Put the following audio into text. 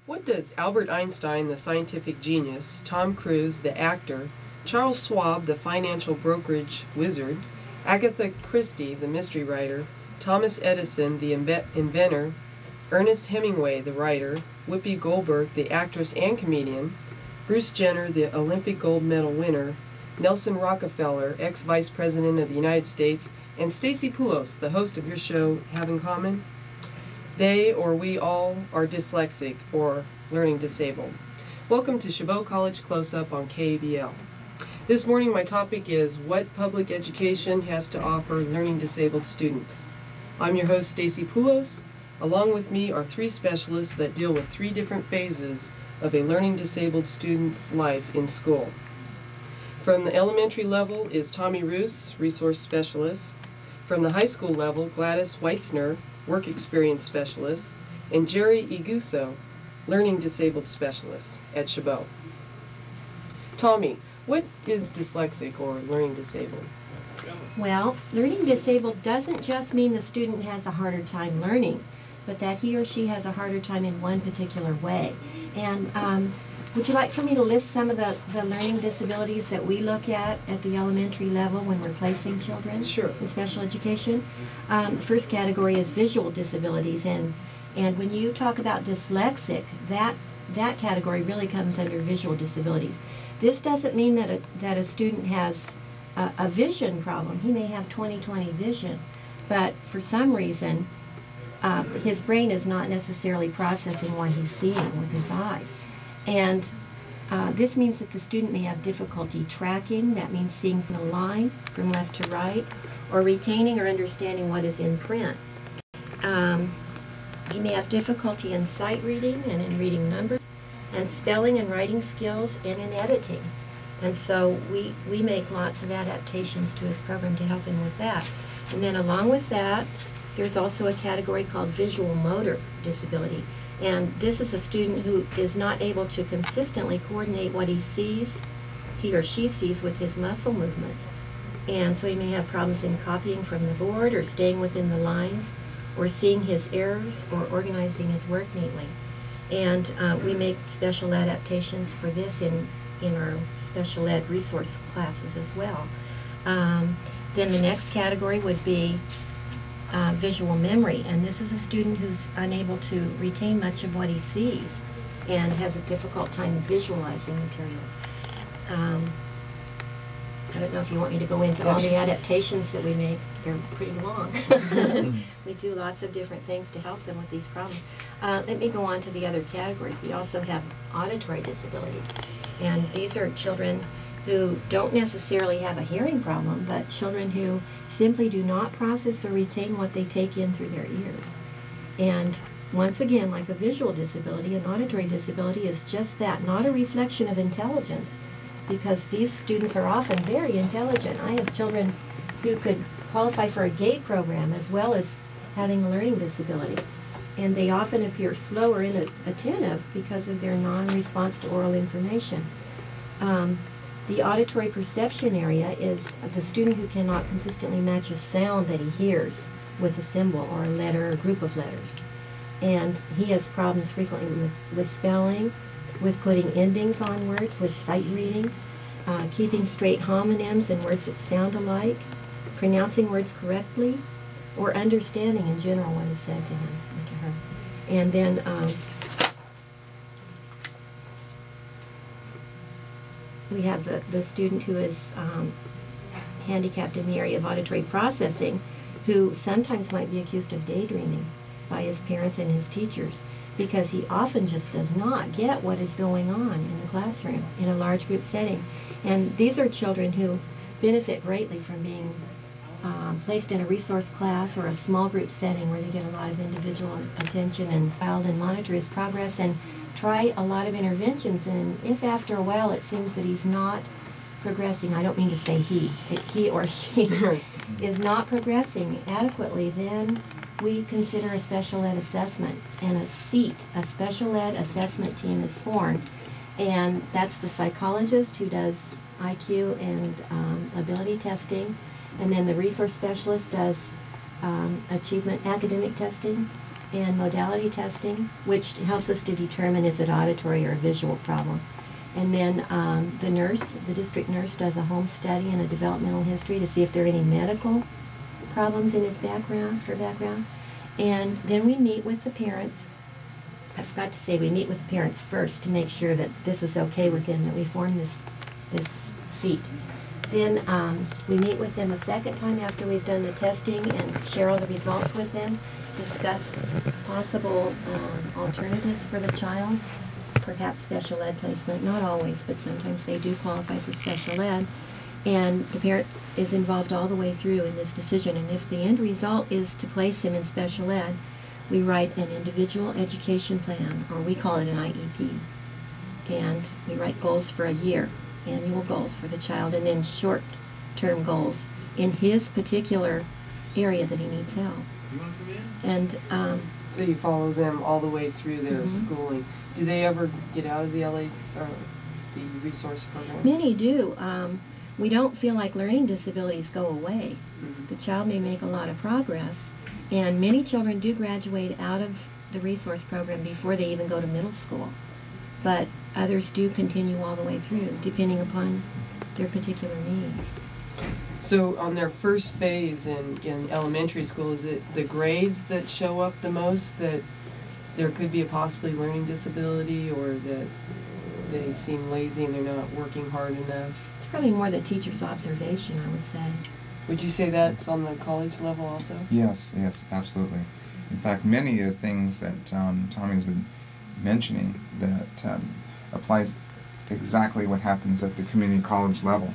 What does Albert Einstein, the scientific genius, Tom Cruise, the actor, Charles Schwab, the financial brokerage wizard, Agatha Christie, the mystery writer, Thomas Edison, the inventor, Ernest Hemingway, the writer, Whoopi Goldberg, the actress and comedian, Bruce Jenner, the Olympic gold medal winner, Nelson Rockefeller, ex-vice president of the United States, and Stacy Poulos, the host of your show, have in common? They or we all are dyslexic or learning disabled. Welcome to Chabot College Close-Up on KABL. This morning my topic is what public education has to offer learning disabled students. I'm your host Stacy Poulos. Along with me are three specialists that deal with three different phases of a learning disabled student's life in school. From the elementary level is Tommy Roose, resource specialist. From the high school level, Gladis Whitesner, work experience specialist, and Jerry Egusa, learning disabled specialist at Chabot. Tommy, what is dyslexic or learning disabled? Well, learning disabled doesn't just mean the student has a harder time learning, but that he or she has a harder time in one particular way. And would you like for me to list some of the learning disabilities that we look at the elementary level when we're placing children in special education? The first category is visual disabilities, and when you talk about dyslexic, that category really comes under visual disabilities. This doesn't mean that a student has a vision problem. He may have 20/20 vision, but for some reason his brain is not necessarily processing what he's seeing with his eyes. And this means that the student may have difficulty tracking. That means seeing from a line from left to right, or retaining or understanding what is in print. He may have difficulty in sight reading and in reading numbers, and spelling and writing skills, and in editing. And so we make lots of adaptations to his program to help him with that. And then along with that, there's also a category called visual motor disability. And this is a student who is not able to consistently coordinate what he or she sees with his muscle movements. And so he may have problems in copying from the board, or staying within the lines, or seeing his errors, or organizing his work neatly. And we make special adaptations for this in our special ed resource classes as well. Then the next category would be visual memory, and this is a student who's unable to retain much of what he sees and has a difficult time visualizing materials. I don't know if you want me to go into all the adaptations that we make. They're pretty long. We do lots of different things to help them with these problems. Let me go on to the other categories. We also have auditory disabilities, and these are children who don't necessarily have a hearing problem, but children who simply do not process or retain what they take in through their ears. And once again, like a visual disability, an auditory disability is just that, not a reflection of intelligence, because these students are often very intelligent. I have children who could qualify for a GATE program as well as having a learning disability, and they often appear slow or inattentive because of their non-response to oral information. The auditory perception area is the student who cannot consistently match a sound that he hears with a symbol or a letter or a group of letters. And he has problems frequently with spelling, with putting endings on words, with sight reading, keeping straight homonyms and words that sound alike, pronouncing words correctly, or understanding in general what is said to him or to her. And then we have the student who is handicapped in the area of auditory processing, who sometimes might be accused of daydreaming by his parents and his teachers, because he often just does not get what is going on in the classroom in a large group setting. And these are children who benefit greatly from being placed in a resource class or a small group setting where they get a lot of individual attention and child and monitor his progress and try a lot of interventions. And if after a while it seems that he's not progressing, I don't mean to say he or she is not progressing adequately, then we consider a special ed assessment, and a special ed assessment team is formed. And that's the psychologist who does IQ and ability testing, and then the resource specialist does achievement academic testing and modality testing, which helps us to determine is it auditory or a visual problem. And then the district nurse does a home study and a developmental history to see if there are any medical problems in his background, her background. And then we meet with the parents. I forgot to say, we meet with the parents first to make sure that this is okay with them, that we form this seat. Then we meet with them a second time after we've done the testing and share all the results with them, discuss possible alternatives for the child, perhaps special ed placement, not always, but sometimes they do qualify for special ed. And the parent is involved all the way through in this decision. And if the end result is to place him in special ed, we write an individual education plan, or we call it an IEP. And we write goals for a year, annual goals for the child, and then short-term goals in his particular area that he needs help. And so you follow them all the way through their schooling. Do they ever get out of the LA or the resource program? Many do. We don't feel like learning disabilities go away. The child may make a lot of progress, and many children do graduate out of the resource program before they even go to middle school. But others do continue all the way through, depending upon their particular needs. So on their first phase in elementary school, is it the grades that show up the most, that there could be a possibly learning disability, or that they seem lazy and they're not working hard enough? It's probably more the teacher's observation, I would say. Would you say that's on the college level also? Yes, absolutely. In fact, many of the things that Tommy's been mentioning that applies exactly what happens at the community college level.